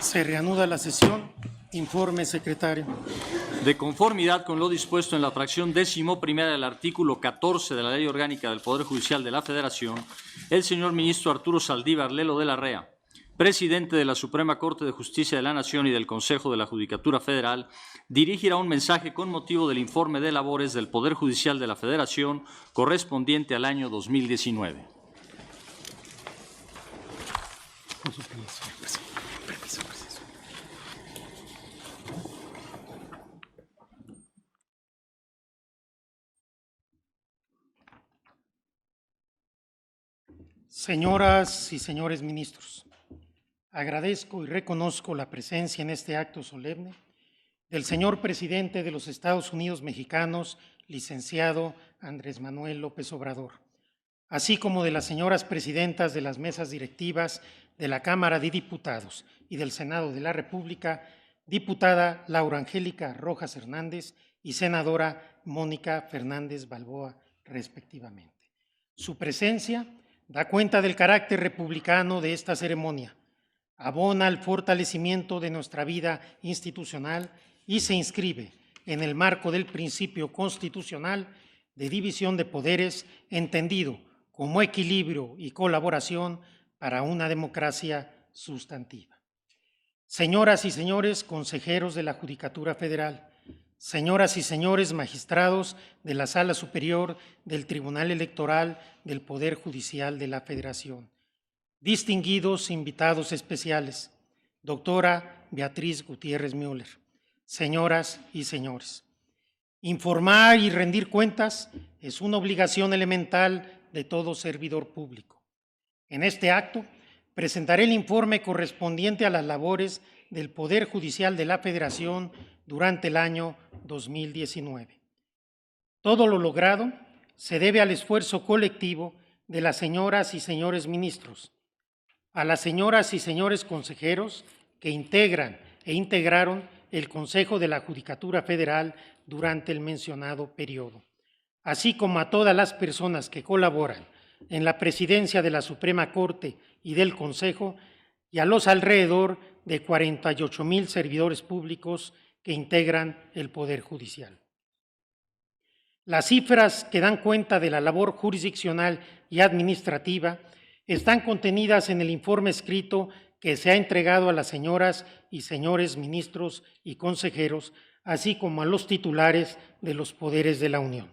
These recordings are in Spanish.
Se reanuda la sesión. Informe, secretario. De conformidad con lo dispuesto en la fracción 11ª del artículo 14 de la Ley Orgánica del Poder Judicial de la Federación, el señor ministro Arturo Saldívar Lelo de la Rea, presidente de la Suprema Corte de Justicia de la Nación y del Consejo de la Judicatura Federal, dirigirá un mensaje con motivo del informe de labores del Poder Judicial de la Federación correspondiente al año 2019. Señoras y señores ministros, agradezco y reconozco la presencia en este acto solemne del señor presidente de los Estados Unidos mexicanos, licenciado Andrés Manuel López Obrador, así como de las señoras presidentas de las mesas directivas de la Cámara de Diputados y del Senado de la República, diputada Laura Angélica Rojas Hernández y senadora Mónica Fernández Balboa, respectivamente. Su presencia da cuenta del carácter republicano de esta ceremonia, abona al fortalecimiento de nuestra vida institucional y se inscribe en el marco del principio constitucional de división de poderes entendido como equilibrio y colaboración para una democracia sustantiva. Señoras y señores consejeros de la Judicatura Federal, señoras y señores magistrados de la Sala Superior del Tribunal Electoral del Poder Judicial de la Federación, distinguidos invitados especiales, doctora Beatriz Gutiérrez Müller, señoras y señores, informar y rendir cuentas es una obligación elemental de todo servidor público. En este acto presentaré el informe correspondiente a las labores del Poder Judicial de la Federación durante el año 2019. Todo lo logrado se debe al esfuerzo colectivo de las señoras y señores ministros, a las señoras y señores consejeros que integran e integraron el Consejo de la Judicatura Federal durante el mencionado periodo, así como a todas las personas que colaboran en la presidencia de la Suprema Corte y del Consejo y a los alrededor de 48,000 servidores públicos que integran el Poder Judicial. Las cifras que dan cuenta de la labor jurisdiccional y administrativa están contenidas en el informe escrito que se ha entregado a las señoras y señores ministros y consejeros, así como a los titulares de los poderes de la Unión.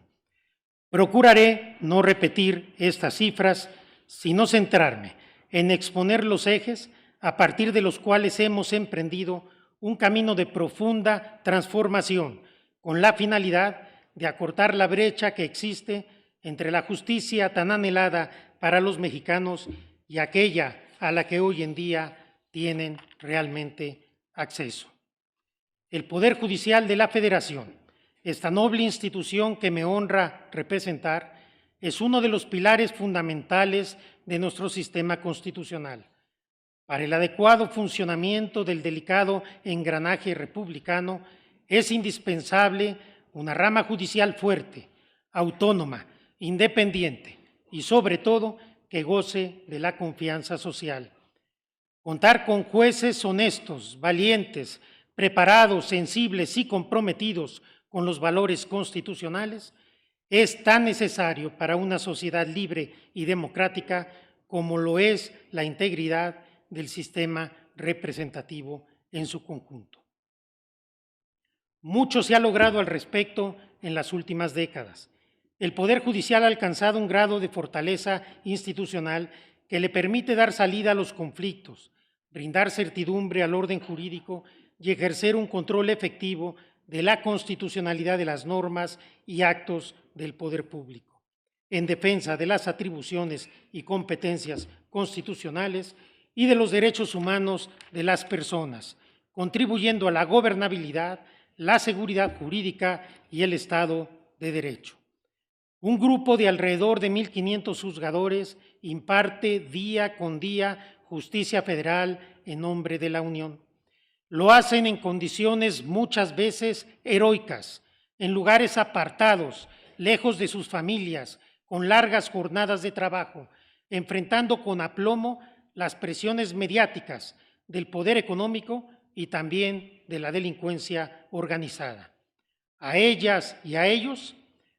Procuraré no repetir estas cifras, sino centrarme en exponer los ejes a partir de los cuales hemos emprendido un camino de profunda transformación con la finalidad de acortar la brecha que existe entre la justicia tan anhelada para los mexicanos y aquella a la que hoy en día tienen realmente acceso. El Poder Judicial de la Federación, esta noble institución que me honra representar, es uno de los pilares fundamentales de nuestro sistema constitucional. Para el adecuado funcionamiento del delicado engranaje republicano es indispensable una rama judicial fuerte, autónoma, independiente y, sobre todo, que goce de la confianza social. Contar con jueces honestos, valientes, preparados, sensibles y comprometidos con los valores constitucionales es tan necesario para una sociedad libre y democrática como lo es la integridad del sistema representativo en su conjunto. Mucho se ha logrado al respecto en las últimas décadas. El Poder Judicial ha alcanzado un grado de fortaleza institucional que le permite dar salida a los conflictos, brindar certidumbre al orden jurídico y ejercer un control efectivo de la constitucionalidad de las normas y actos del poder público, en defensa de las atribuciones y competencias constitucionales y de los derechos humanos de las personas, contribuyendo a la gobernabilidad, la seguridad jurídica y el Estado de Derecho. Un grupo de alrededor de 1,500 juzgadores imparte día con día justicia federal en nombre de la Unión. Lo hacen en condiciones muchas veces heroicas, en lugares apartados, lejos de sus familias, con largas jornadas de trabajo, enfrentando con aplomo las presiones mediáticas del poder económico y también de la delincuencia organizada. A ellas y a ellos,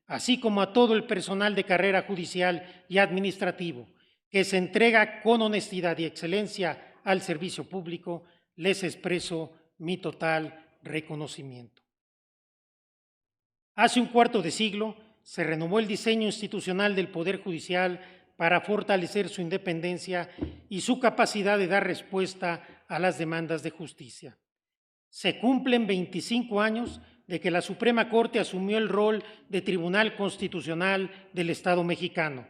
así como a todo el personal de carrera judicial y administrativo que se entrega con honestidad y excelencia al servicio público, les expreso mi total reconocimiento. Hace un cuarto de siglo se renovó el diseño institucional del Poder Judicial para fortalecer su independencia y su capacidad de dar respuesta a las demandas de justicia. Se cumplen 25 años de que la Suprema Corte asumió el rol de Tribunal Constitucional del Estado mexicano.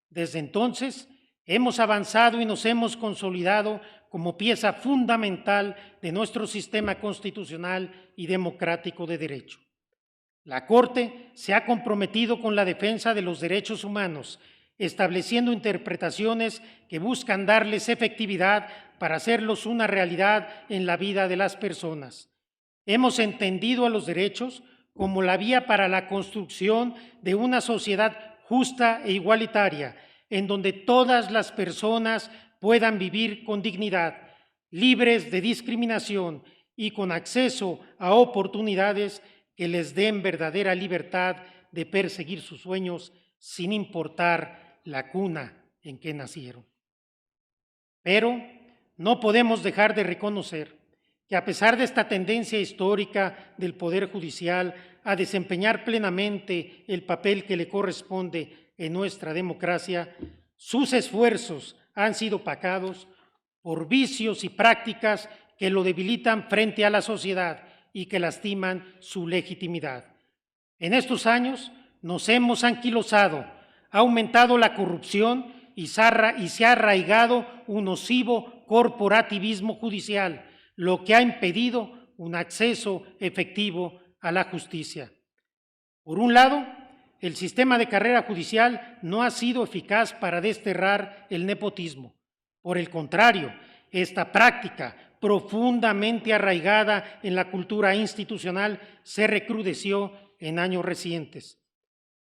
Desde entonces, hemos avanzado y nos hemos consolidado como pieza fundamental de nuestro sistema constitucional y democrático de derecho. La Corte se ha comprometido con la defensa de los derechos humanos, estableciendo interpretaciones que buscan darles efectividad para hacerlos una realidad en la vida de las personas. Hemos entendido a los derechos como la vía para la construcción de una sociedad justa e igualitaria, en donde todas las personas puedan vivir con dignidad, libres de discriminación y con acceso a oportunidades que les den verdadera libertad de perseguir sus sueños sin importar la cuna en que nacieron. Pero no podemos dejar de reconocer que a pesar de esta tendencia histórica del Poder Judicial a desempeñar plenamente el papel que le corresponde en nuestra democracia, sus esfuerzos han sido opacados por vicios y prácticas que lo debilitan frente a la sociedad y que lastiman su legitimidad. En estos años nos hemos anquilosado, ha aumentado la corrupción y se ha arraigado un nocivo corporativismo judicial, lo que ha impedido un acceso efectivo a la justicia. Por un lado, el sistema de carrera judicial no ha sido eficaz para desterrar el nepotismo. Por el contrario, esta práctica, profundamente arraigada en la cultura institucional, se recrudeció en años recientes.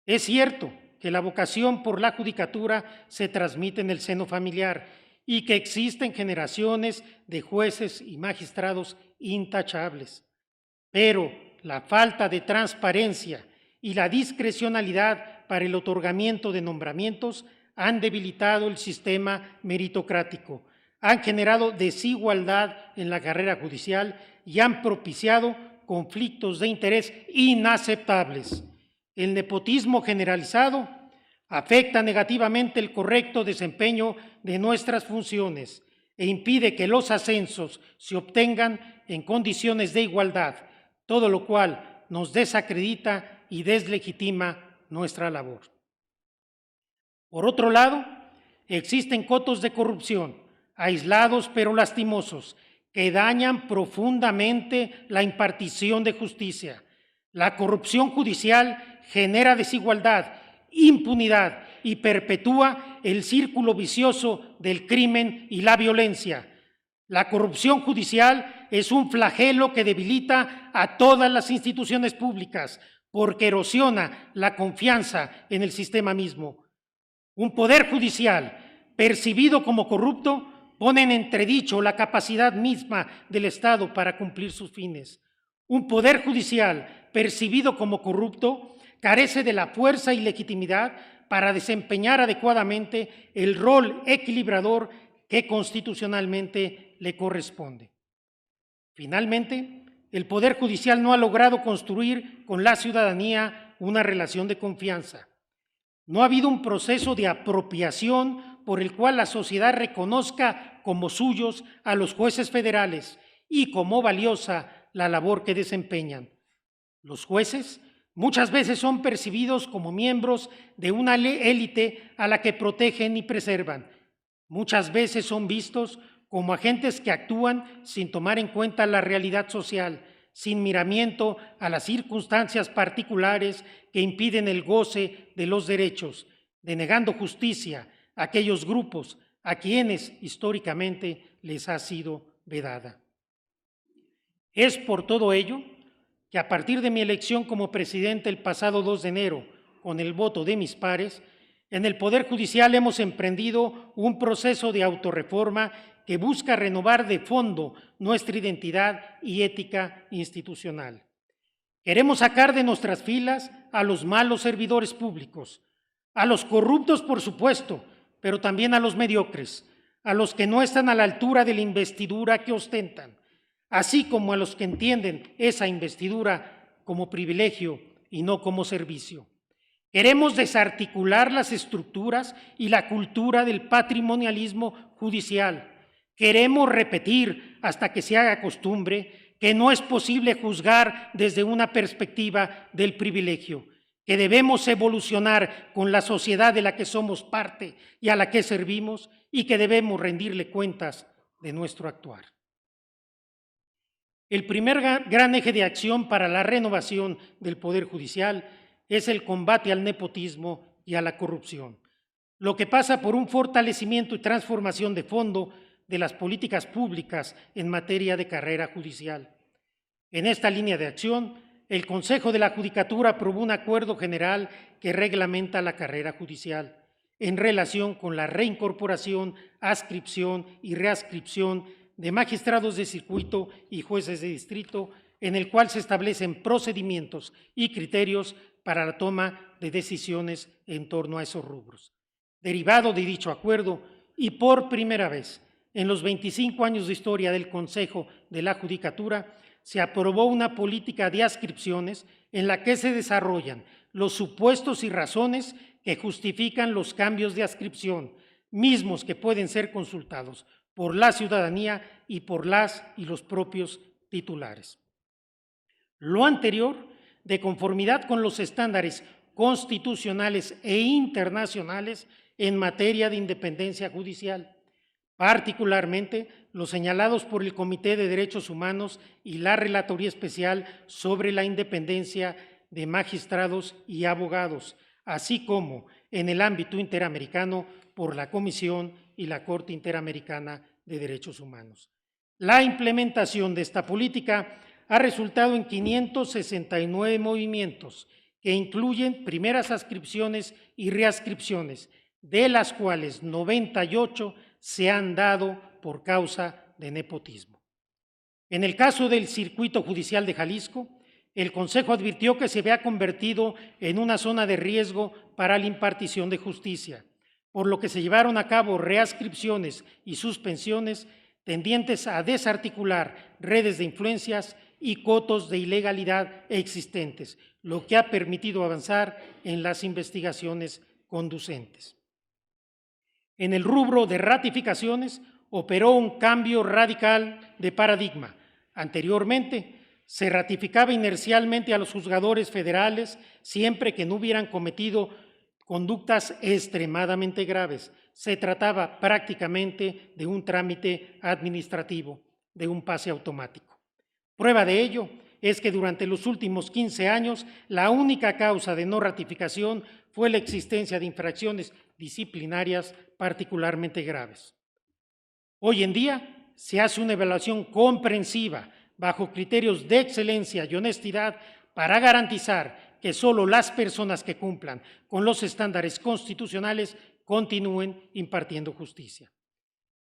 Es cierto que la vocación por la judicatura se transmite en el seno familiar y que existen generaciones de jueces y magistrados intachables, pero la falta de transparencia y la discrecionalidad para el otorgamiento de nombramientos han debilitado el sistema meritocrático, han generado desigualdad en la carrera judicial y han propiciado conflictos de interés inaceptables. El nepotismo generalizado afecta negativamente el correcto desempeño de nuestras funciones e impide que los ascensos se obtengan en condiciones de igualdad, todo lo cual nos desacredita y deslegitima nuestra labor. Por otro lado, existen cotos de corrupción, aislados pero lastimosos, que dañan profundamente la impartición de justicia. La corrupción judicial genera desigualdad, impunidad y perpetúa el círculo vicioso del crimen y la violencia. La corrupción judicial es un flagelo que debilita a todas las instituciones públicas porque erosiona la confianza en el sistema mismo. Un poder judicial percibido como corrupto pone en entredicho la capacidad misma del Estado para cumplir sus fines. Un poder judicial percibido como corrupto carece de la fuerza y legitimidad para desempeñar adecuadamente el rol equilibrador que constitucionalmente le corresponde. Finalmente, el Poder Judicial no ha logrado construir con la ciudadanía una relación de confianza. No ha habido un proceso de apropiación por el cual la sociedad reconozca como suyos a los jueces federales y como valiosa la labor que desempeñan. Los jueces muchas veces son percibidos como miembros de una élite a la que protegen y preservan. Muchas veces son vistos como agentes que actúan sin tomar en cuenta la realidad social, sin miramiento a las circunstancias particulares que impiden el goce de los derechos, denegando justicia a aquellos grupos a quienes históricamente les ha sido vedada. Es por todo ello que a partir de mi elección como presidente el pasado 2 de enero, con el voto de mis pares, en el Poder Judicial hemos emprendido un proceso de autorreforma que busca renovar de fondo nuestra identidad y ética institucional. Queremos sacar de nuestras filas a los malos servidores públicos, a los corruptos, por supuesto, pero también a los mediocres, a los que no están a la altura de la investidura que ostentan, así como a los que entienden esa investidura como privilegio y no como servicio. Queremos desarticular las estructuras y la cultura del patrimonialismo judicial. Queremos repetir hasta que se haga costumbre que no es posible juzgar desde una perspectiva del privilegio, que debemos evolucionar con la sociedad de la que somos parte y a la que servimos y que debemos rendirle cuentas de nuestro actuar. El primer gran eje de acción para la renovación del Poder Judicial es el combate al nepotismo y a la corrupción, lo que pasa por un fortalecimiento y transformación de fondo de las políticas públicas en materia de carrera judicial. En esta línea de acción, el Consejo de la Judicatura aprobó un acuerdo general que reglamenta la carrera judicial en relación con la reincorporación, adscripción y readscripción de magistrados de circuito y jueces de distrito, en el cual se establecen procedimientos y criterios para la toma de decisiones en torno a esos rubros. Derivado de dicho acuerdo, y por primera vez en los 25 años de historia del Consejo de la Judicatura, se aprobó una política de adscripciones en la que se desarrollan los supuestos y razones que justifican los cambios de adscripción, mismos que pueden ser consultados por la ciudadanía y por las y los propios titulares. Lo anterior, de conformidad con los estándares constitucionales e internacionales en materia de independencia judicial, particularmente los señalados por el Comité de Derechos Humanos y la Relatoría Especial sobre la Independencia de Magistrados y Abogados, así como en el ámbito interamericano por la Comisión y la Corte Interamericana de Derechos Humanos. La implementación de esta política ha resultado en 569 movimientos que incluyen primeras adscripciones y readscripciones, de las cuales 98 se han dado por causa de nepotismo. En el caso del Circuito Judicial de Jalisco, el Consejo advirtió que se había convertido en una zona de riesgo para la impartición de justicia, por lo que se llevaron a cabo readscripciones y suspensiones tendientes a desarticular redes de influencias y cotos de ilegalidad existentes, lo que ha permitido avanzar en las investigaciones conducentes. En el rubro de ratificaciones operó un cambio radical de paradigma. Anteriormente, se ratificaba inercialmente a los juzgadores federales siempre que no hubieran cometido conductas extremadamente graves. Se trataba prácticamente de un trámite administrativo, de un pase automático. Prueba de ello es que durante los últimos 15 años la única causa de no ratificación fue la existencia de infracciones disciplinarias particularmente graves. Hoy en día se hace una evaluación comprensiva bajo criterios de excelencia y honestidad para garantizar que solo las personas que cumplan con los estándares constitucionales continúen impartiendo justicia.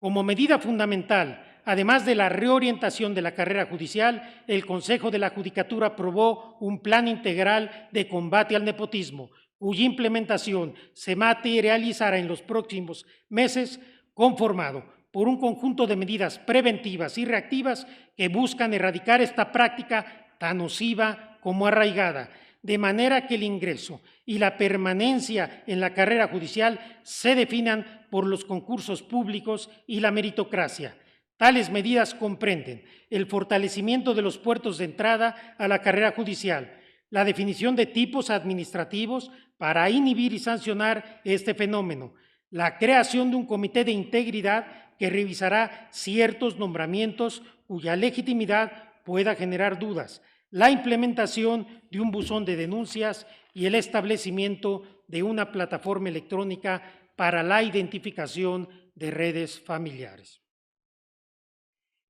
Como medida fundamental, además de la reorientación de la carrera judicial, el Consejo de la Judicatura aprobó un plan integral de combate al nepotismo, cuya implementación se materializará en los próximos meses, conformado por un conjunto de medidas preventivas y reactivas que buscan erradicar esta práctica tan nociva como arraigada, de manera que el ingreso y la permanencia en la carrera judicial se definan por los concursos públicos y la meritocracia. Tales medidas comprenden el fortalecimiento de los puertos de entrada a la carrera judicial, la definición de tipos administrativos para inhibir y sancionar este fenómeno, la creación de un comité de integridad que revisará ciertos nombramientos cuya legitimidad pueda generar dudas, la implementación de un buzón de denuncias y el establecimiento de una plataforma electrónica para la identificación de redes familiares.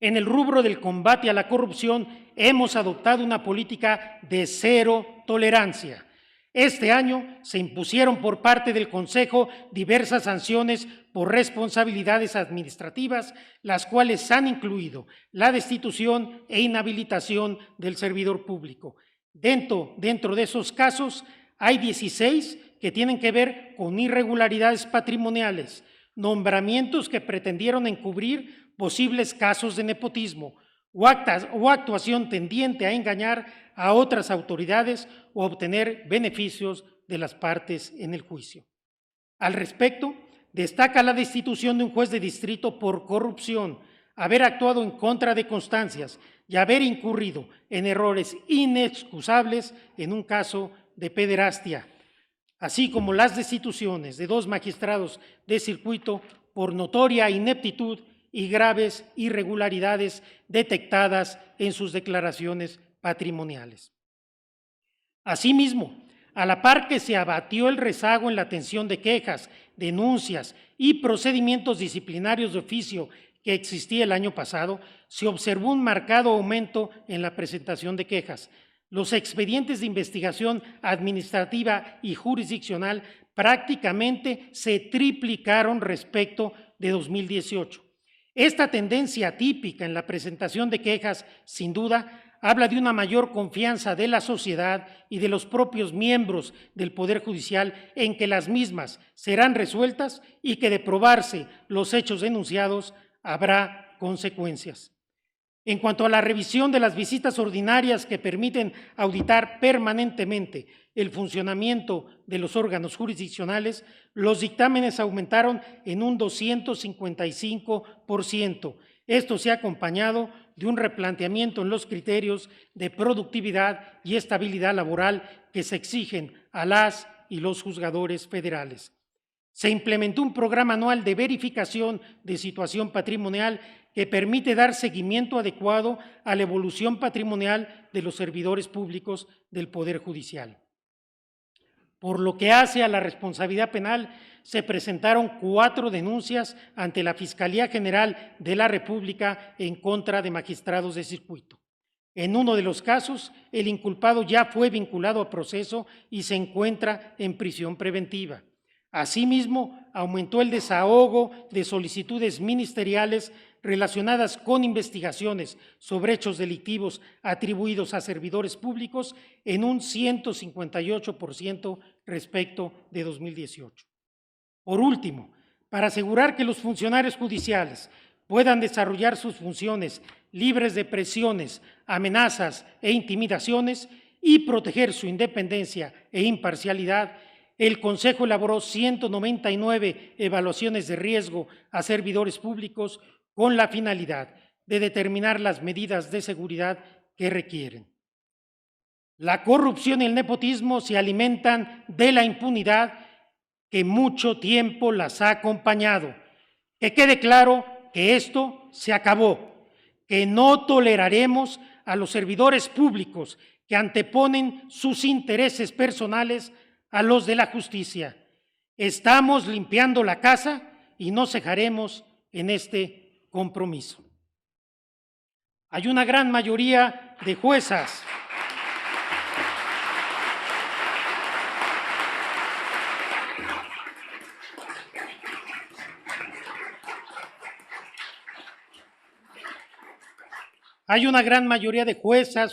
En el rubro del combate a la corrupción hemos adoptado una política de cero tolerancia. Este año se impusieron por parte del Consejo diversas sanciones por responsabilidades administrativas, las cuales han incluido la destitución e inhabilitación del servidor público. Dentro de esos casos hay 16 que tienen que ver con irregularidades patrimoniales, nombramientos que pretendieron encubrir posibles casos de nepotismo o actuación tendiente a engañar a otras autoridades o obtener beneficios de las partes en el juicio. Al respecto, destaca la destitución de un juez de distrito por corrupción, haber actuado en contra de constancias y haber incurrido en errores inexcusables en un caso de pederastia, así como las destituciones de 2 magistrados de circuito por notoria ineptitud y graves irregularidades detectadas en sus declaraciones patrimoniales. Asimismo, a la par que se abatió el rezago en la atención de quejas, denuncias y procedimientos disciplinarios de oficio que existía el año pasado, se observó un marcado aumento en la presentación de quejas. Los expedientes de investigación administrativa y jurisdiccional prácticamente se triplicaron respecto de 2018. Esta tendencia típica en la presentación de quejas, sin duda, habla de una mayor confianza de la sociedad y de los propios miembros del Poder Judicial en que las mismas serán resueltas y que de probarse los hechos denunciados habrá consecuencias. En cuanto a la revisión de las visitas ordinarias que permiten auditar permanentemente el funcionamiento de los órganos jurisdiccionales, los dictámenes aumentaron en un 255%. Esto se ha acompañado de un replanteamiento en los criterios de productividad y estabilidad laboral que se exigen a las y los juzgadores federales. Se implementó un programa anual de verificación de situación patrimonial que permite dar seguimiento adecuado a la evolución patrimonial de los servidores públicos del Poder Judicial. Por lo que hace a la responsabilidad penal, se presentaron 4 denuncias ante la Fiscalía General de la República en contra de magistrados de circuito. En uno de los casos, el inculpado ya fue vinculado a proceso y se encuentra en prisión preventiva. Asimismo, aumentó el desahogo de solicitudes ministeriales relacionadas con investigaciones sobre hechos delictivos atribuidos a servidores públicos en un 158% respecto de 2018. Por último, para asegurar que los funcionarios judiciales puedan desarrollar sus funciones libres de presiones, amenazas e intimidaciones y proteger su independencia e imparcialidad, el Consejo elaboró 199 evaluaciones de riesgo a servidores públicos con la finalidad de determinar las medidas de seguridad que requieren. La corrupción y el nepotismo se alimentan de la impunidad que mucho tiempo las ha acompañado. Que quede claro que esto se acabó, que no toleraremos a los servidores públicos que anteponen sus intereses personales a los de la justicia. Estamos limpiando la casa y no cejaremos en este compromiso. Hay una gran mayoría de juezas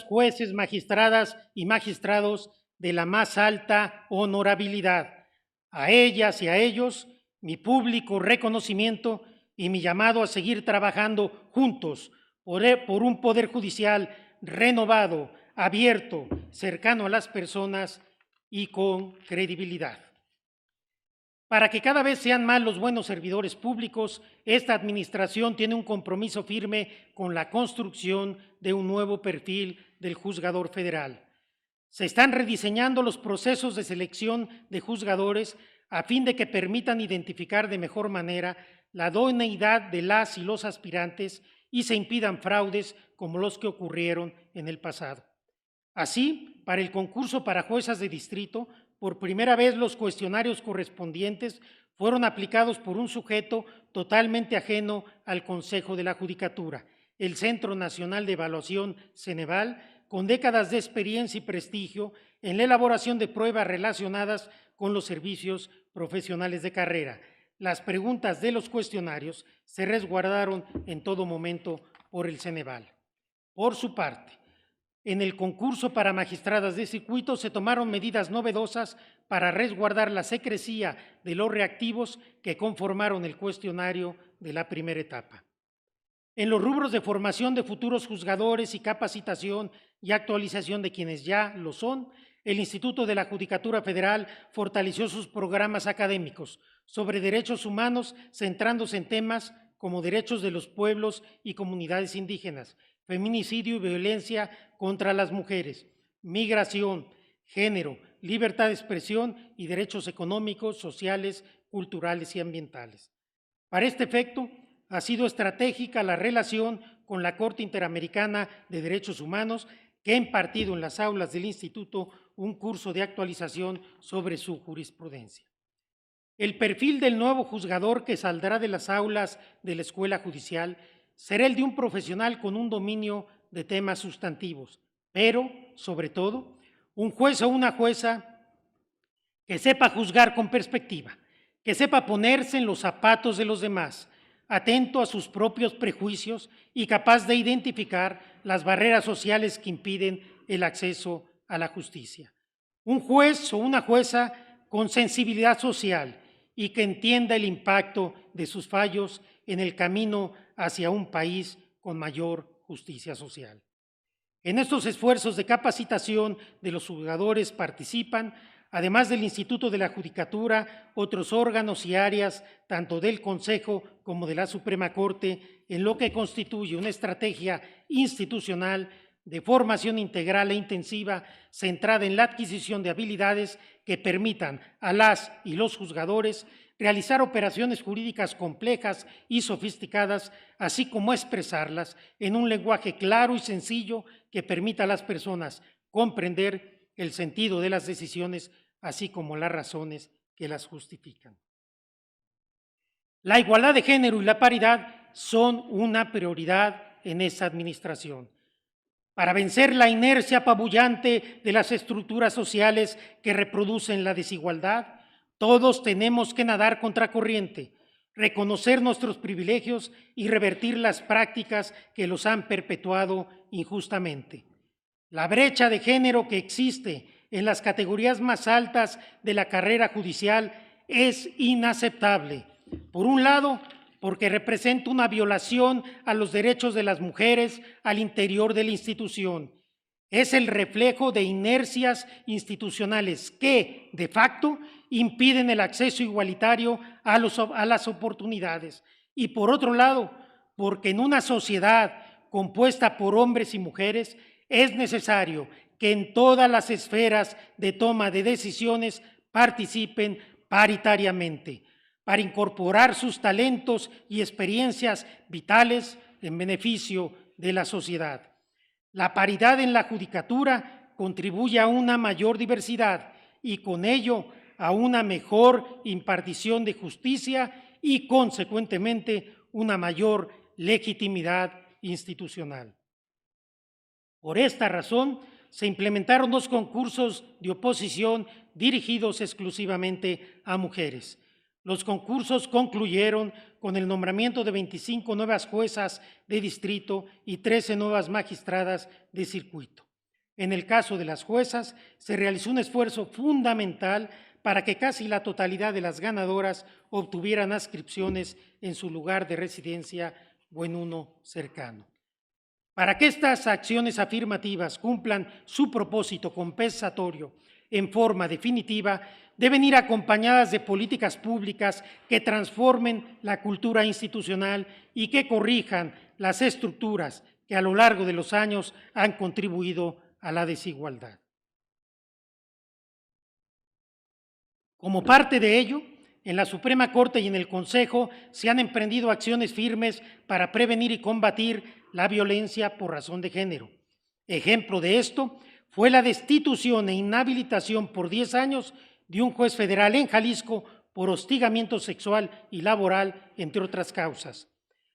jueces, magistradas y magistrados de la más alta honorabilidad. A ellas y a ellos, mi público reconocimiento y mi llamado a seguir trabajando juntos por un Poder Judicial renovado, abierto, cercano a las personas y con credibilidad. Para que cada vez sean más los buenos servidores públicos, esta administración tiene un compromiso firme con la construcción de un nuevo perfil del juzgador federal. Se están rediseñando los procesos de selección de juzgadores a fin de que permitan identificar de mejor manera la idoneidad de las y los aspirantes y se impidan fraudes como los que ocurrieron en el pasado. Así, para el concurso para juezas de distrito, por primera vez los cuestionarios correspondientes fueron aplicados por un sujeto totalmente ajeno al Consejo de la Judicatura, el Centro Nacional de Evaluación Ceneval, con décadas de experiencia y prestigio en la elaboración de pruebas relacionadas con los servicios profesionales de carrera. Las preguntas de los cuestionarios se resguardaron en todo momento por el Ceneval. Por su parte, en el concurso para magistradas de circuito se tomaron medidas novedosas para resguardar la secrecía de los reactivos que conformaron el cuestionario de la primera etapa. En los rubros de formación de futuros juzgadores y capacitación y actualización de quienes ya lo son, el Instituto de la Judicatura Federal fortaleció sus programas académicos sobre derechos humanos, centrándose en temas como derechos de los pueblos y comunidades indígenas, feminicidio y violencia contra las mujeres, migración, género, libertad de expresión y derechos económicos, sociales, culturales y ambientales. Para este efecto, ha sido estratégica la relación con la Corte Interamericana de Derechos Humanos, que ha impartido en las aulas del Instituto un curso de actualización sobre su jurisprudencia. El perfil del nuevo juzgador que saldrá de las aulas de la Escuela Judicial será el de un profesional con un dominio de temas sustantivos, pero, sobre todo, un juez o una jueza que sepa juzgar con perspectiva, que sepa ponerse en los zapatos de los demás, atento a sus propios prejuicios y capaz de identificar las barreras sociales que impiden el acceso a la justicia. Un juez o una jueza con sensibilidad social y que entienda el impacto de sus fallos en el camino hacia un país con mayor justicia social. En estos esfuerzos de capacitación de los juzgadores participan, además del Instituto de la Judicatura, otros órganos y áreas, tanto del Consejo como de la Suprema Corte, en lo que constituye una estrategia institucional de formación integral e intensiva centrada en la adquisición de habilidades que permitan a las y los juzgadores realizar operaciones jurídicas complejas y sofisticadas, así como expresarlas en un lenguaje claro y sencillo que permita a las personas comprender el sentido de las decisiones, así como las razones que las justifican. La igualdad de género y la paridad son una prioridad en esta administración. Para vencer la inercia apabullante de las estructuras sociales que reproducen la desigualdad, todos tenemos que nadar contracorriente, reconocer nuestros privilegios y revertir las prácticas que los han perpetuado injustamente. La brecha de género que existe en las categorías más altas de la carrera judicial es inaceptable. Por un lado, porque representa una violación a los derechos de las mujeres al interior de la institución. Es el reflejo de inercias institucionales que, de facto, impiden el acceso igualitario a las oportunidades. Y por otro lado, porque en una sociedad compuesta por hombres y mujeres, es necesario que en todas las esferas de toma de decisiones participen paritariamente, para incorporar sus talentos y experiencias vitales en beneficio de la sociedad. La paridad en la judicatura contribuye a una mayor diversidad y con ello a una mejor impartición de justicia y, consecuentemente, una mayor legitimidad institucional. Por esta razón, se implementaron 2 concursos de oposición dirigidos exclusivamente a mujeres. Los concursos concluyeron con el nombramiento de 25 nuevas juezas de distrito y 13 nuevas magistradas de circuito. En el caso de las juezas, se realizó un esfuerzo fundamental para que casi la totalidad de las ganadoras obtuvieran adscripciones en su lugar de residencia o en uno cercano. Para que estas acciones afirmativas cumplan su propósito compensatorio en forma definitiva, deben ir acompañadas de políticas públicas que transformen la cultura institucional y que corrijan las estructuras que a lo largo de los años han contribuido a la desigualdad. Como parte de ello, en la Suprema Corte y en el Consejo se han emprendido acciones firmes para prevenir y combatir la violencia por razón de género. Ejemplo de esto fue la destitución e inhabilitación por 10 años de un juez federal en Jalisco por hostigamiento sexual y laboral, entre otras causas.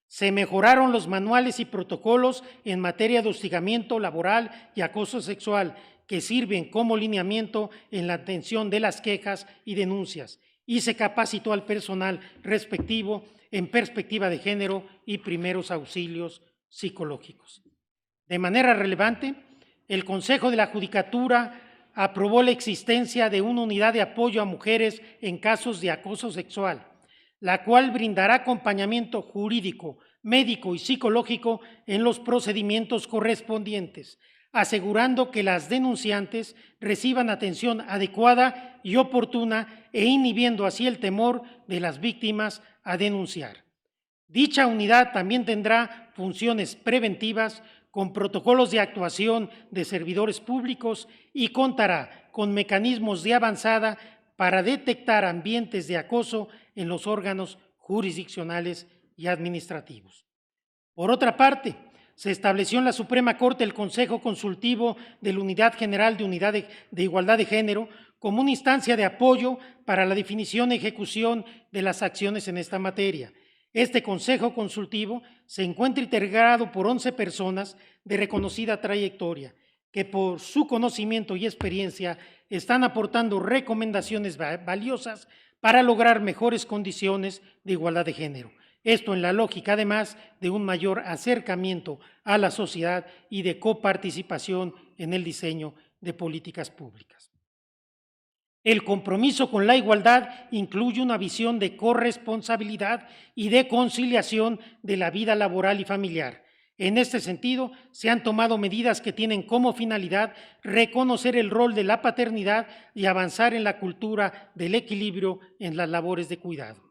Se mejoraron los manuales y protocolos en materia de hostigamiento laboral y acoso sexual, que sirven como lineamiento en la atención de las quejas y denuncias, y se capacitó al personal respectivo en perspectiva de género y primeros auxilios psicológicos. De manera relevante, el Consejo de la Judicatura aprobó la existencia de una unidad de apoyo a mujeres en casos de acoso sexual, la cual brindará acompañamiento jurídico, médico y psicológico en los procedimientos correspondientes, asegurando que las denunciantes reciban atención adecuada y oportuna e inhibiendo así el temor de las víctimas a denunciar. Dicha unidad también tendrá funciones preventivas con protocolos de actuación de servidores públicos y contará con mecanismos de avanzada para detectar ambientes de acoso en los órganos jurisdiccionales y administrativos. Por otra parte, se estableció en la Suprema Corte el Consejo Consultivo de la Unidad General de Igualdad de Género como una instancia de apoyo para la definición y ejecución de las acciones en esta materia. Este Consejo Consultivo se encuentra integrado por 11 personas de reconocida trayectoria, que por su conocimiento y experiencia están aportando recomendaciones valiosas para lograr mejores condiciones de igualdad de género. Esto en la lógica, además, de un mayor acercamiento a la sociedad y de coparticipación en el diseño de políticas públicas. El compromiso con la igualdad incluye una visión de corresponsabilidad y de conciliación de la vida laboral y familiar. En este sentido, se han tomado medidas que tienen como finalidad reconocer el rol de la paternidad y avanzar en la cultura del equilibrio en las labores de cuidado.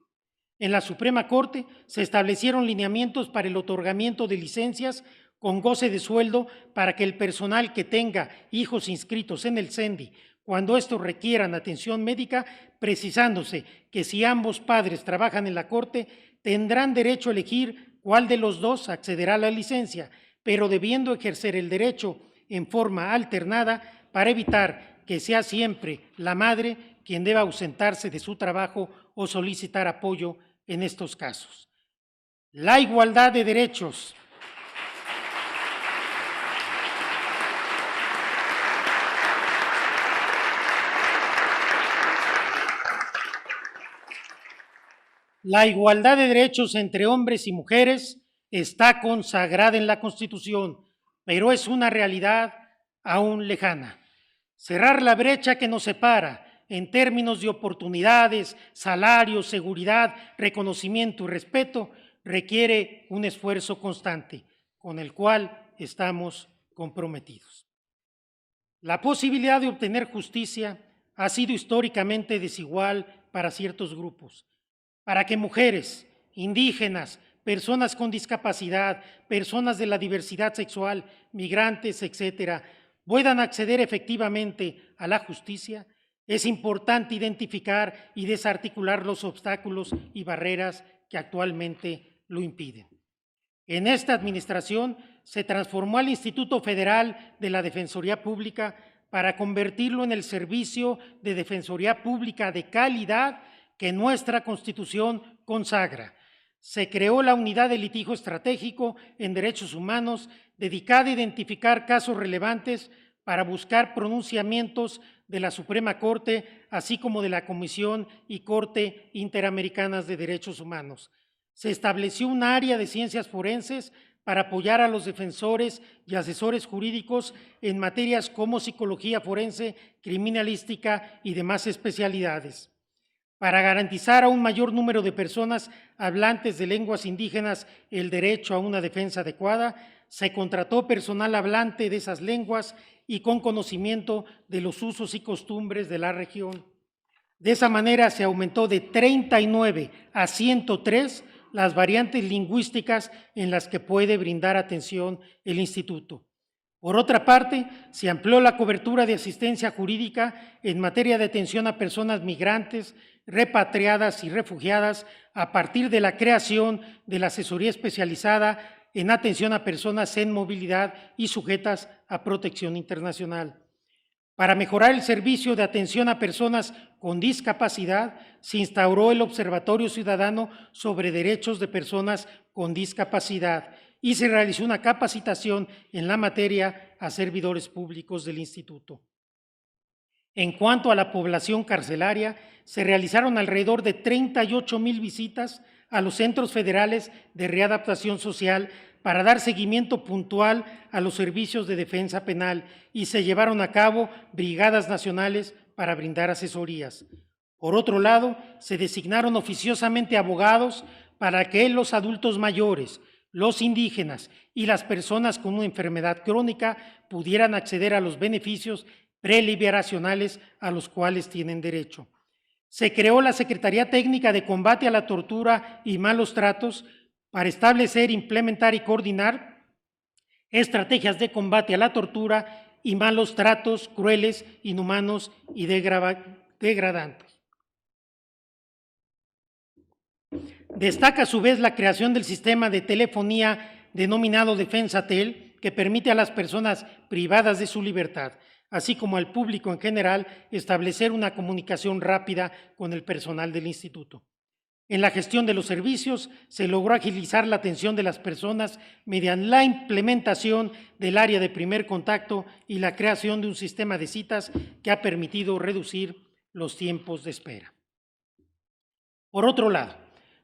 En la Suprema Corte se establecieron lineamientos para el otorgamiento de licencias con goce de sueldo para que el personal que tenga hijos inscritos en el CENDI, cuando estos requieran atención médica, precisándose que si ambos padres trabajan en la Corte, tendrán derecho a elegir cuál de los dos accederá a la licencia, pero debiendo ejercer el derecho en forma alternada para evitar que sea siempre la madre quien deba ausentarse de su trabajo o solicitar apoyo en estos casos. La igualdad de derechos. La igualdad de derechos entre hombres y mujeres está consagrada en la Constitución, pero es una realidad aún lejana. Cerrar la brecha que nos separa en términos de oportunidades, salarios, seguridad, reconocimiento y respeto requiere un esfuerzo constante, con el cual estamos comprometidos. La posibilidad de obtener justicia ha sido históricamente desigual para ciertos grupos. Para que mujeres, indígenas, personas con discapacidad, personas de la diversidad sexual, migrantes, etcétera, puedan acceder efectivamente a la justicia, es importante identificar y desarticular los obstáculos y barreras que actualmente lo impiden. En esta administración se transformó al Instituto Federal de la Defensoría Pública para convertirlo en el servicio de defensoría pública de calidad que nuestra Constitución consagra. Se creó la Unidad de Litigio Estratégico en Derechos Humanos dedicada a identificar casos relevantes para buscar pronunciamientos de la Suprema Corte, así como de la Comisión y Corte Interamericanas de Derechos Humanos. Se estableció un área de ciencias forenses para apoyar a los defensores y asesores jurídicos en materias como psicología forense, criminalística y demás especialidades. Para garantizar a un mayor número de personas hablantes de lenguas indígenas el derecho a una defensa adecuada, se contrató personal hablante de esas lenguas y con conocimiento de los usos y costumbres de la región. De esa manera se aumentó de 39 a 103 las variantes lingüísticas en las que puede brindar atención el Instituto. Por otra parte, se amplió la cobertura de asistencia jurídica en materia de atención a personas migrantes, repatriadas y refugiadas a partir de la creación de la asesoría especializada en atención a personas en movilidad y sujetas a protección internacional. Para mejorar el servicio de atención a personas con discapacidad, se instauró el Observatorio Ciudadano sobre Derechos de Personas con discapacidad y se realizó una capacitación en la materia a servidores públicos del instituto. En cuanto a la población carcelaria, se realizaron alrededor de 38,000 visitas a los centros federales de readaptación social para dar seguimiento puntual a los servicios de defensa penal y se llevaron a cabo brigadas nacionales para brindar asesorías. Por otro lado, se designaron oficiosamente abogados para que los adultos mayores, los indígenas y las personas con una enfermedad crónica pudieran acceder a los beneficios preliberacionales a los cuales tienen derecho. Se creó la Secretaría Técnica de Combate a la Tortura y Malos Tratos para establecer, implementar y coordinar estrategias de combate a la tortura y malos tratos crueles, inhumanos y degradantes. Destaca a su vez la creación del sistema de telefonía denominado Defensatel, que permite a las personas privadas de su libertad, así como al público en general, establecer una comunicación rápida con el personal del instituto. En la gestión de los servicios se logró agilizar la atención de las personas mediante la implementación del área de primer contacto y la creación de un sistema de citas que ha permitido reducir los tiempos de espera. Por otro lado,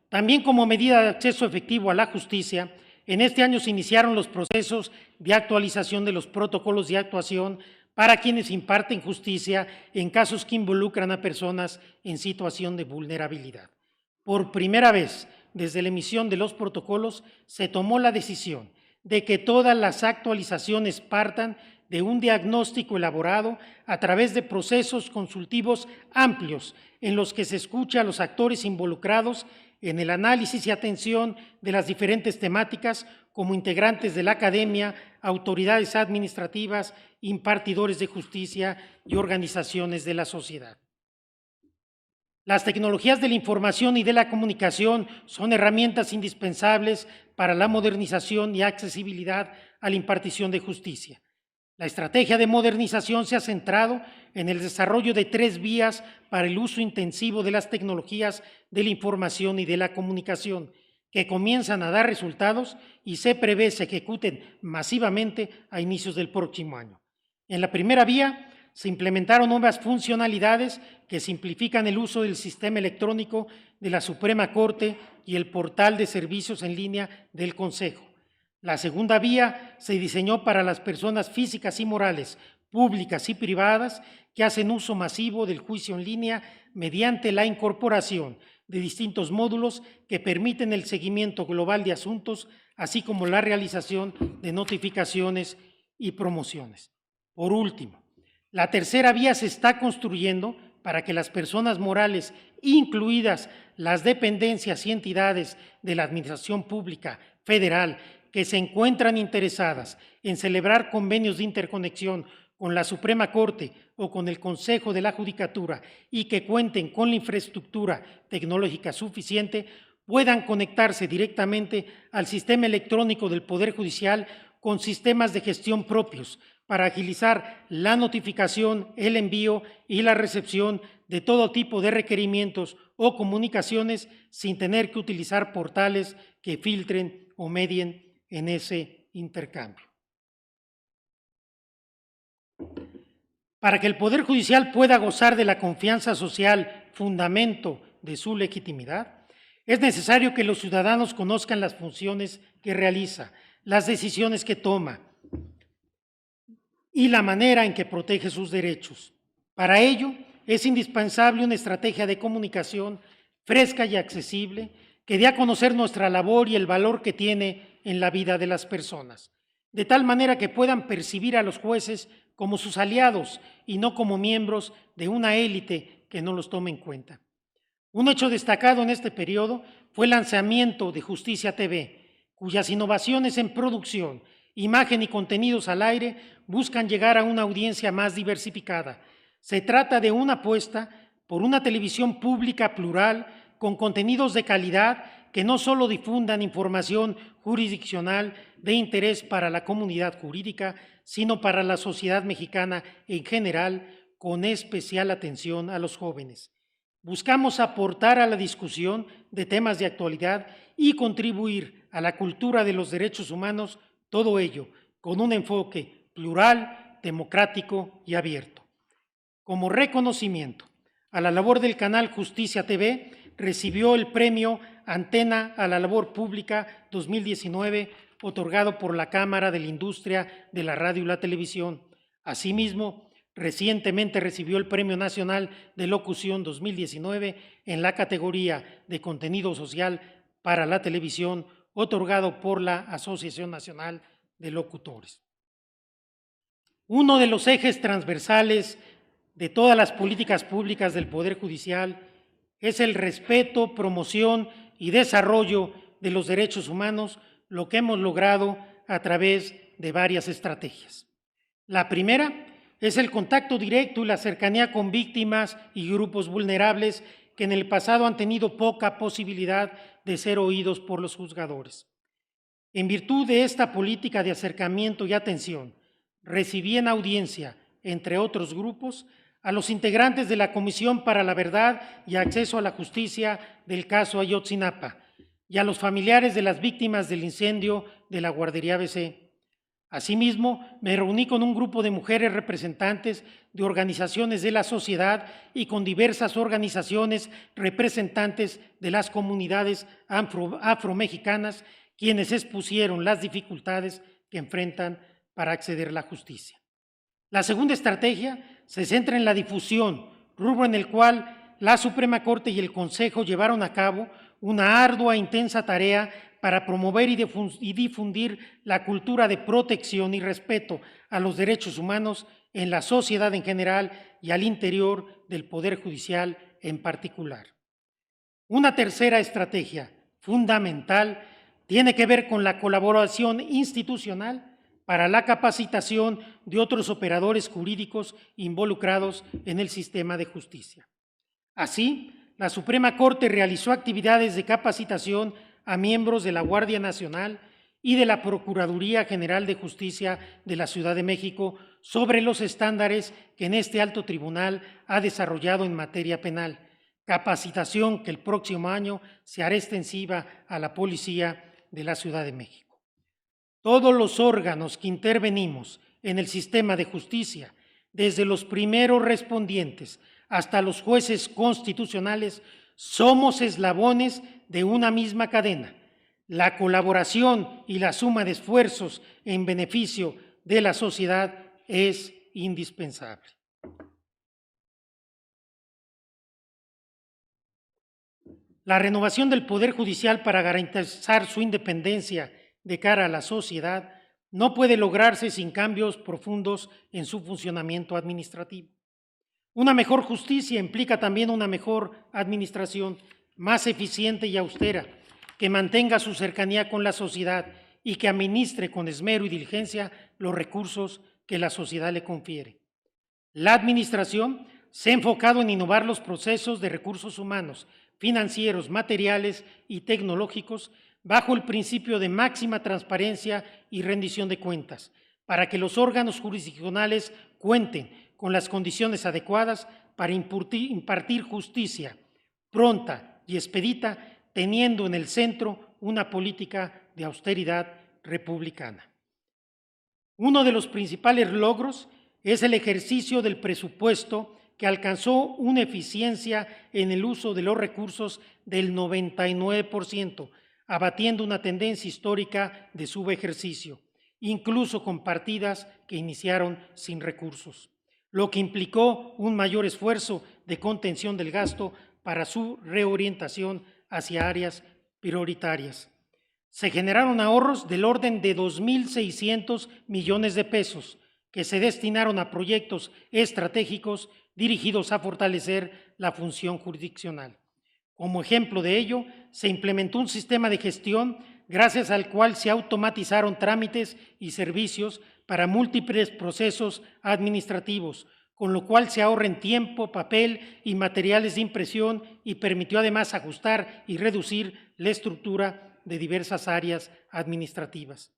también como medida de acceso efectivo a la justicia, en este año se iniciaron los procesos de actualización de los protocolos de actuación para quienes imparten justicia en casos que involucran a personas en situación de vulnerabilidad. Por primera vez, desde la emisión de los protocolos, se tomó la decisión de que todas las actualizaciones partan de un diagnóstico elaborado a través de procesos consultivos amplios en los que se escucha a los actores involucrados en el análisis y atención de las diferentes temáticas como integrantes de la academia, autoridades administrativas, impartidores de justicia y organizaciones de la sociedad. Las tecnologías de la información y de la comunicación son herramientas indispensables para la modernización y accesibilidad a la impartición de justicia. La estrategia de modernización se ha centrado en el desarrollo de 3 vías para el uso intensivo de las tecnologías de la información y de la comunicación, que comienzan a dar resultados y se prevé se ejecuten masivamente a inicios del próximo año. En la primera vía, se implementaron nuevas funcionalidades que simplifican el uso del sistema electrónico de la Suprema Corte y el portal de servicios en línea del Consejo. La segunda vía se diseñó para las personas físicas y morales, públicas y privadas, que hacen uso masivo del juicio en línea mediante la incorporación de distintos módulos que permiten el seguimiento global de asuntos, así como la realización de notificaciones y promociones. Por último, la tercera vía se está construyendo para que las personas morales, incluidas las dependencias y entidades de la Administración Pública Federal, que se encuentran interesadas en celebrar convenios de interconexión con la Suprema Corte o con el Consejo de la Judicatura y que cuenten con la infraestructura tecnológica suficiente, puedan conectarse directamente al sistema electrónico del Poder Judicial con sistemas de gestión propios para agilizar la notificación, el envío y la recepción de todo tipo de requerimientos o comunicaciones sin tener que utilizar portales que filtren o medien en ese intercambio. Para que el Poder Judicial pueda gozar de la confianza social, fundamento de su legitimidad, es necesario que los ciudadanos conozcan las funciones que realiza, las decisiones que toma y la manera en que protege sus derechos. Para ello, es indispensable una estrategia de comunicación fresca y accesible que dé a conocer nuestra labor y el valor que tiene en la vida de las personas, de tal manera que puedan percibir a los jueces como sus aliados y no como miembros de una élite que no los tome en cuenta. Un hecho destacado en este periodo fue el lanzamiento de Justicia TV, cuyas innovaciones en producción, imagen y contenidos al aire buscan llegar a una audiencia más diversificada. Se trata de una apuesta por una televisión pública plural con contenidos de calidad que no solo difundan información jurisdiccional de interés para la comunidad jurídica, sino para la sociedad mexicana en general, con especial atención a los jóvenes. buscamos aportar a la discusión de temas de actualidad y contribuir a la cultura de los derechos humanos, todo ello con un enfoque plural, democrático y abierto. Como reconocimiento a la labor del canal Justicia TV, recibió el premio Antena a la Labor Pública 2019, otorgado por la Cámara de la Industria de la Radio y la Televisión. Asimismo, recientemente recibió el Premio Nacional de Locución 2019 en la categoría de Contenido Social para la Televisión, otorgado por la Asociación Nacional de Locutores. Uno de los ejes transversales de todas las políticas públicas del Poder Judicial es el respeto, promoción y desarrollo de los derechos humanos, lo que hemos logrado a través de varias estrategias. La primera es el contacto directo y la cercanía con víctimas y grupos vulnerables que en el pasado han tenido poca posibilidad de ser oídos por los juzgadores. En virtud de esta política de acercamiento y atención, recibí en audiencia, entre otros grupos, a los integrantes de la Comisión para la Verdad y Acceso a la Justicia del caso Ayotzinapa y a los familiares de las víctimas del incendio de la guardería ABC. Asimismo, me reuní con un grupo de mujeres representantes de organizaciones de la sociedad y con diversas organizaciones representantes de las comunidades afromexicanas, quienes expusieron las dificultades que enfrentan para acceder a la justicia. La segunda estrategia se centra en la difusión, rubro en el cual la Suprema Corte y el Consejo llevaron a cabo una ardua e intensa tarea para promover y difundir la cultura de protección y respeto a los derechos humanos en la sociedad en general y al interior del Poder Judicial en particular. Una tercera estrategia fundamental tiene que ver con la colaboración institucional para la capacitación de otros operadores jurídicos involucrados en el sistema de justicia. Así, la Suprema Corte realizó actividades de capacitación a miembros de la Guardia Nacional y de la Procuraduría General de Justicia de la Ciudad de México sobre los estándares que en este alto tribunal ha desarrollado en materia penal, capacitación que el próximo año se hará extensiva a la Policía de la Ciudad de México. Todos los órganos que intervenimos en el sistema de justicia, desde los primeros respondientes hasta los jueces constitucionales, somos eslabones de una misma cadena. La colaboración y la suma de esfuerzos en beneficio de la sociedad es indispensable. La renovación del Poder Judicial para garantizar su independencia de cara a la sociedad no puede lograrse sin cambios profundos en su funcionamiento administrativo. Una mejor justicia implica también una mejor administración, más eficiente y austera, que mantenga su cercanía con la sociedad y que administre con esmero y diligencia los recursos que la sociedad le confiere. La administración se ha enfocado en innovar los procesos de recursos humanos, financieros, materiales y tecnológicos bajo el principio de máxima transparencia y rendición de cuentas, para que los órganos jurisdiccionales cuenten con las condiciones adecuadas para impartir justicia pronta y expedita, teniendo en el centro una política de austeridad republicana. Uno de los principales logros es el ejercicio del presupuesto, que alcanzó una eficiencia en el uso de los recursos del 99%, abatiendo una tendencia histórica de subejercicio, incluso con partidas que iniciaron sin recursos, lo que implicó un mayor esfuerzo de contención del gasto para su reorientación hacia áreas prioritarias. Se generaron ahorros del orden de 2.600 millones de pesos que se destinaron a proyectos estratégicos dirigidos a fortalecer la función jurisdiccional. Como ejemplo de ello, se implementó un sistema de gestión gracias al cual se automatizaron trámites y servicios para múltiples procesos administrativos, con lo cual se ahorra en tiempo, papel y materiales de impresión y permitió además ajustar y reducir la estructura de diversas áreas administrativas.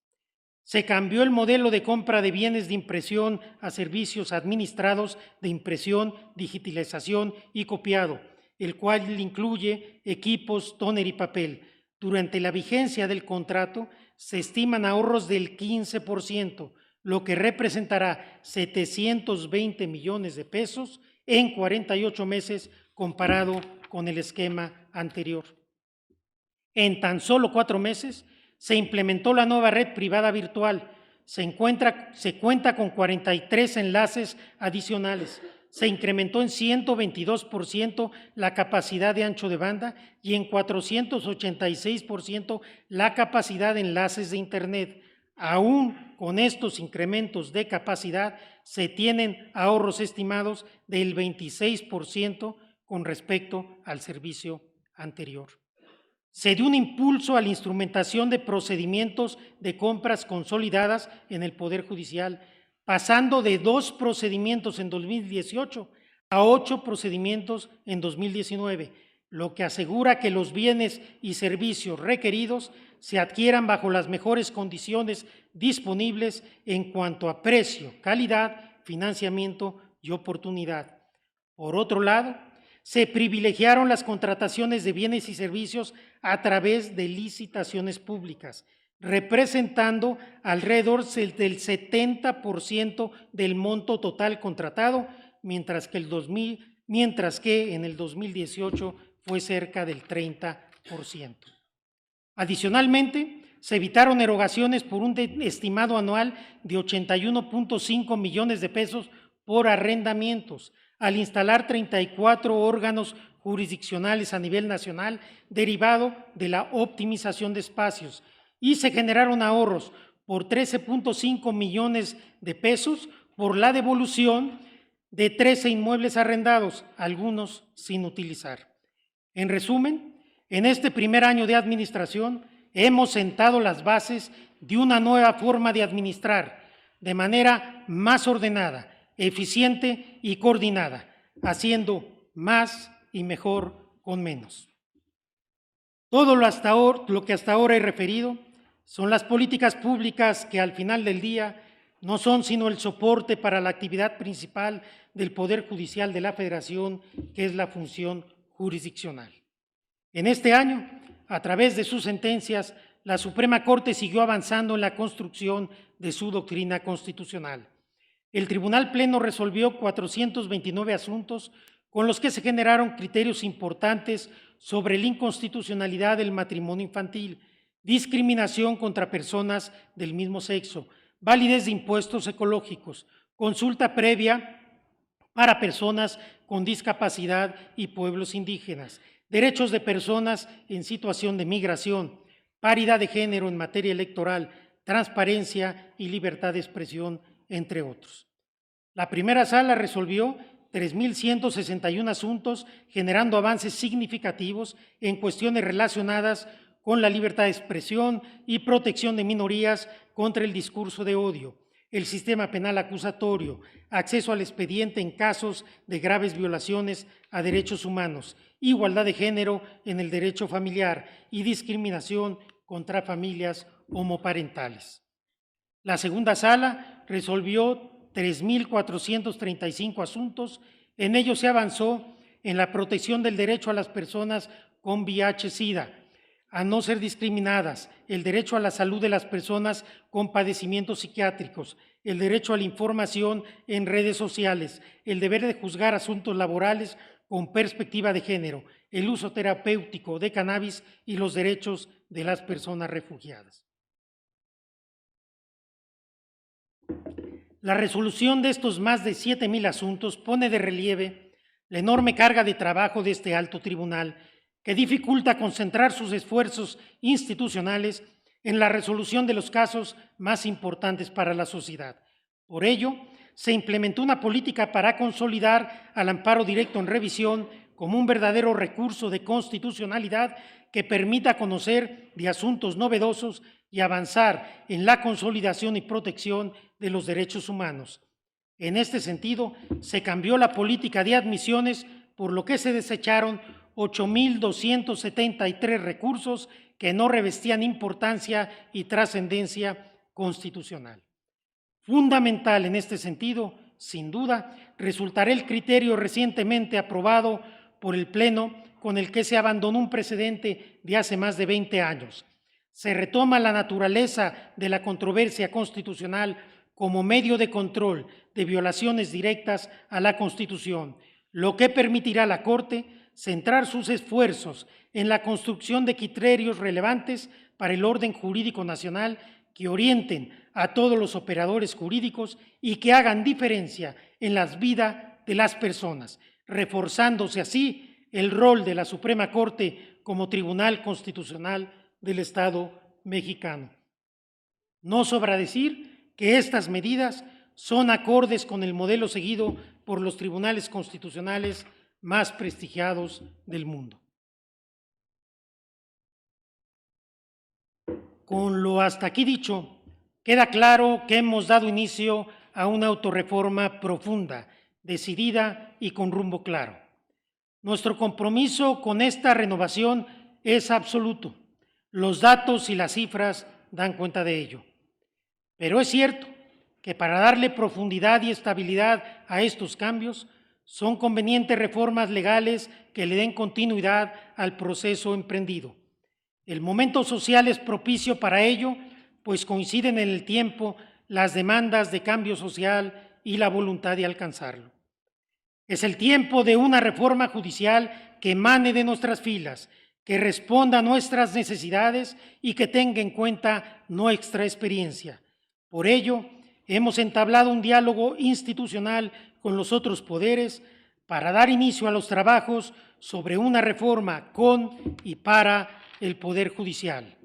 Se cambió el modelo de compra de bienes de impresión a servicios administrados de impresión, digitalización y copiado, el cual incluye equipos, tóner y papel. Durante la vigencia del contrato se estiman ahorros del 15%, lo que representará 720 millones de pesos en 48 meses comparado con el esquema anterior. En tan solo 4 meses se implementó la nueva red privada virtual. Se cuenta con 43 enlaces adicionales. Se incrementó en 122% la capacidad de ancho de banda y en 486% la capacidad de enlaces de Internet. Aún con estos incrementos de capacidad, se tienen ahorros estimados del 26% con respecto al servicio anterior. Se dio un impulso a la instrumentación de procedimientos de compras consolidadas en el Poder Judicial, pasando de 2 procedimientos en 2018 a 8 procedimientos en 2019, lo que asegura que los bienes y servicios requeridos se adquieran bajo las mejores condiciones disponibles en cuanto a precio, calidad, financiamiento y oportunidad. Por otro lado, se privilegiaron las contrataciones de bienes y servicios a través de licitaciones públicas, representando alrededor del 70% del monto total contratado, mientras que en el 2018 fue cerca del 30%. Adicionalmente, se evitaron erogaciones por un estimado anual de 81.5 millones de pesos por arrendamientos, al instalar 34 órganos jurisdiccionales a nivel nacional derivado de la optimización de espacios, y se generaron ahorros por 13.5 millones de pesos por la devolución de 13 inmuebles arrendados, algunos sin utilizar. En resumen, en este primer año de administración hemos sentado las bases de una nueva forma de administrar de manera más ordenada, eficiente y coordinada, haciendo más y mejor con menos. Todo lo que hasta ahora he referido son las políticas públicas que al final del día no son sino el soporte para la actividad principal del Poder Judicial de la Federación, que es la función jurisdiccional. En este año, a través de sus sentencias, la Suprema Corte siguió avanzando en la construcción de su doctrina constitucional. El Tribunal Pleno resolvió 429 asuntos con los que se generaron criterios importantes sobre la inconstitucionalidad del matrimonio infantil, discriminación contra personas del mismo sexo, validez de impuestos ecológicos, consulta previa para personas con discapacidad y pueblos indígenas, derechos de personas en situación de migración, paridad de género en materia electoral, transparencia y libertad de expresión, entre otros. La primera sala resolvió 3.161 asuntos, generando avances significativos en cuestiones relacionadas con la libertad de expresión y protección de minorías contra el discurso de odio, el sistema penal acusatorio, acceso al expediente en casos de graves violaciones a derechos humanos, igualdad de género en el derecho familiar y discriminación contra familias homoparentales. La segunda sala resolvió 3.435 asuntos. En ello se avanzó en la protección del derecho a las personas con VIH-Sida, a no ser discriminadas, el derecho a la salud de las personas con padecimientos psiquiátricos, el derecho a la información en redes sociales, el deber de juzgar asuntos laborales con perspectiva de género, el uso terapéutico de cannabis y los derechos de las personas refugiadas. La resolución de estos más de 7,000 asuntos pone de relieve la enorme carga de trabajo de este alto tribunal, que dificulta concentrar sus esfuerzos institucionales en la resolución de los casos más importantes para la sociedad. Por ello, se implementó una política para consolidar al amparo directo en revisión como un verdadero recurso de constitucionalidad que permita conocer de asuntos novedosos y avanzar en la consolidación y protección de los derechos humanos. En este sentido, se cambió la política de admisiones, por lo que se desecharon 8.273 recursos que no revestían importancia y trascendencia constitucional. Fundamental en este sentido, sin duda, resultará el criterio recientemente aprobado por el Pleno con el que se abandonó un precedente de hace más de 20 años. Se retoma la naturaleza de la controversia constitucional como medio de control de violaciones directas a la Constitución, lo que permitirá a la Corte centrar sus esfuerzos en la construcción de criterios relevantes para el orden jurídico nacional que orienten a todos los operadores jurídicos y que hagan diferencia en las vidas de las personas, reforzándose así el rol de la Suprema Corte como Tribunal Constitucional del Estado mexicano. No sobra decir que estas medidas son acordes con el modelo seguido por los tribunales constitucionales más prestigiados del mundo. Con lo hasta aquí dicho, queda claro que hemos dado inicio a una autorreforma profunda, decidida y con rumbo claro. Nuestro compromiso con esta renovación es absoluto. Los datos y las cifras dan cuenta de ello. Pero es cierto que para darle profundidad y estabilidad a estos cambios, son convenientes reformas legales que le den continuidad al proceso emprendido. El momento social es propicio para ello, pues coinciden en el tiempo las demandas de cambio social y la voluntad de alcanzarlo. Es el tiempo de una reforma judicial que emane de nuestras filas, que responda a nuestras necesidades y que tenga en cuenta nuestra experiencia. Por ello, hemos entablado un diálogo institucional con los otros poderes para dar inicio a los trabajos sobre una reforma con y para el Poder Judicial.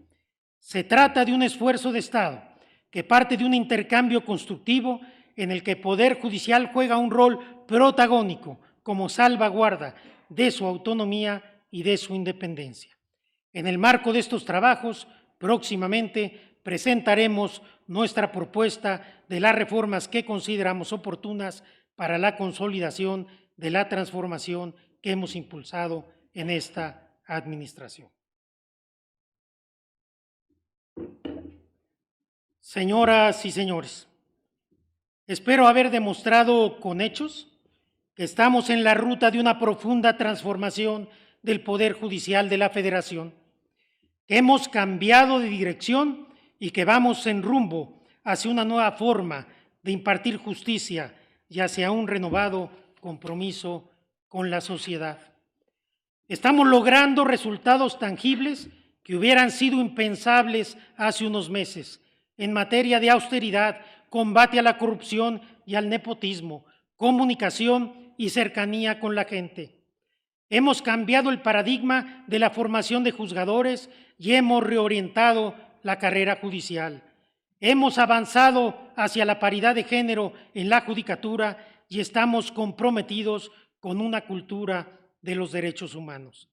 Se trata de un esfuerzo de Estado que parte de un intercambio constructivo en el que el Poder Judicial juega un rol protagónico como salvaguarda de su autonomía y de su independencia. En el marco de estos trabajos, próximamente presentaremos nuestra propuesta de las reformas que consideramos oportunas para la consolidación de la transformación que hemos impulsado en esta administración. Señoras y señores, espero haber demostrado con hechos que estamos en la ruta de una profunda transformación del Poder Judicial de la Federación, que hemos cambiado de dirección y que vamos en rumbo hacia una nueva forma de impartir justicia y hacia un renovado compromiso con la sociedad. Estamos logrando resultados tangibles que hubieran sido impensables hace unos meses en materia de austeridad, combate a la corrupción y al nepotismo, comunicación y cercanía con la gente. Hemos cambiado el paradigma de la formación de juzgadores y hemos reorientado la carrera judicial. Hemos avanzado hacia la paridad de género en la judicatura y estamos comprometidos con una cultura de los derechos humanos.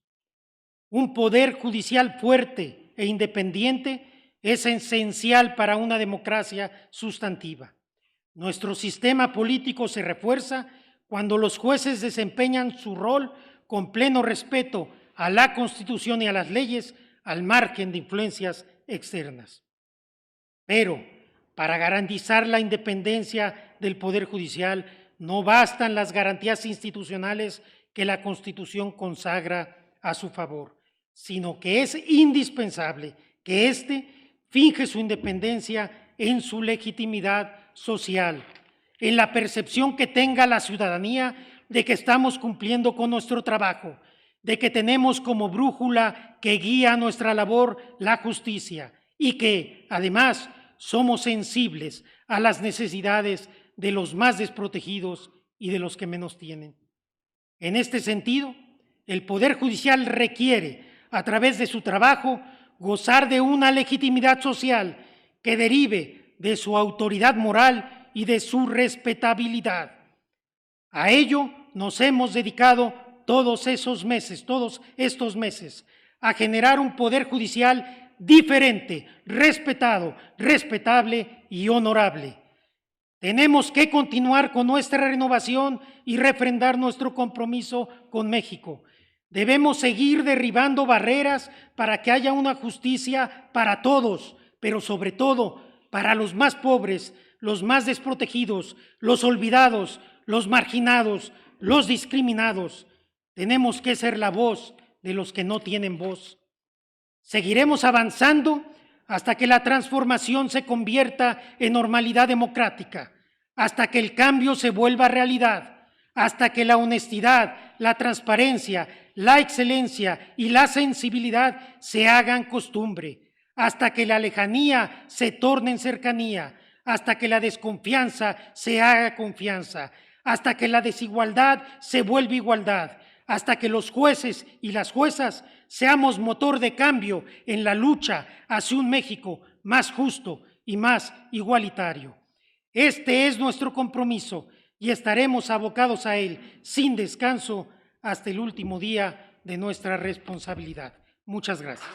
Un poder judicial fuerte e independiente es esencial para una democracia sustantiva. Nuestro sistema político se refuerza cuando los jueces desempeñan su rol con pleno respeto a la Constitución y a las leyes, al margen de influencias externas. Pero para garantizar la independencia del Poder Judicial no bastan las garantías institucionales que la Constitución consagra a su favor, sino que es indispensable que éste finge su independencia en su legitimidad social, en la percepción que tenga la ciudadanía de que estamos cumpliendo con nuestro trabajo, de que tenemos como brújula que guía nuestra labor la justicia y que, además, somos sensibles a las necesidades de los más desprotegidos y de los que menos tienen. En este sentido, el Poder Judicial requiere, a través de su trabajo, gozar de una legitimidad social que derive de su autoridad moral y de su respetabilidad. A ello nos hemos dedicado todos estos meses, a generar un Poder Judicial diferente, respetado, respetable y honorable. Tenemos que continuar con nuestra renovación y refrendar nuestro compromiso con México. Debemos seguir derribando barreras para que haya una justicia para todos, pero sobre todo para los más pobres, los más desprotegidos, los olvidados, los marginados, los discriminados. Tenemos que ser la voz de los que no tienen voz. Seguiremos avanzando hasta que la transformación se convierta en normalidad democrática, hasta que el cambio se vuelva realidad, hasta que la honestidad, la transparencia, la excelencia y la sensibilidad se hagan costumbre, hasta que la lejanía se torne en cercanía, hasta que la desconfianza se haga confianza, hasta que la desigualdad se vuelva igualdad, hasta que los jueces y las juezas seamos motor de cambio en la lucha hacia un México más justo y más igualitario. Este es nuestro compromiso y estaremos abocados a él sin descanso hasta el último día de nuestra responsabilidad. Muchas gracias.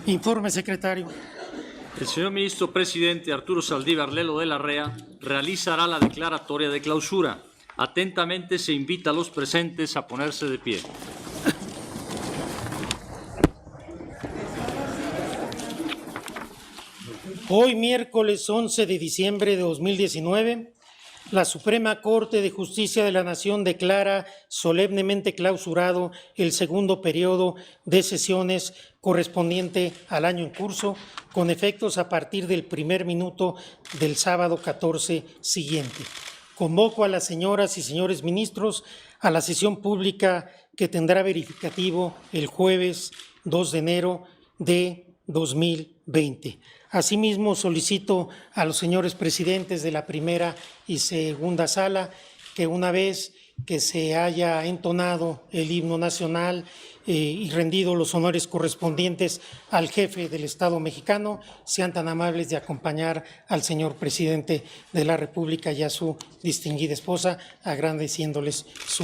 Informe, secretario. El señor ministro presidente Arturo Saldívar Lelo de la Rea realizará la declaratoria de clausura. Atentamente se invita a los presentes a ponerse de pie. Hoy, miércoles 11 de diciembre de 2019, la Suprema Corte de Justicia de la Nación declara solemnemente clausurado el segundo periodo de sesiones correspondiente al año en curso, con efectos a partir del primer minuto del sábado 14 siguiente. Convoco a las señoras y señores ministros a la sesión pública que tendrá verificativo el jueves 2 de enero de 2020. Asimismo, solicito a los señores presidentes de la primera y segunda sala que una vez que se haya entonado el himno nacional y rendido los honores correspondientes al jefe del Estado mexicano, sean tan amables de acompañar al señor presidente de la República y a su distinguida esposa, agradeciéndoles su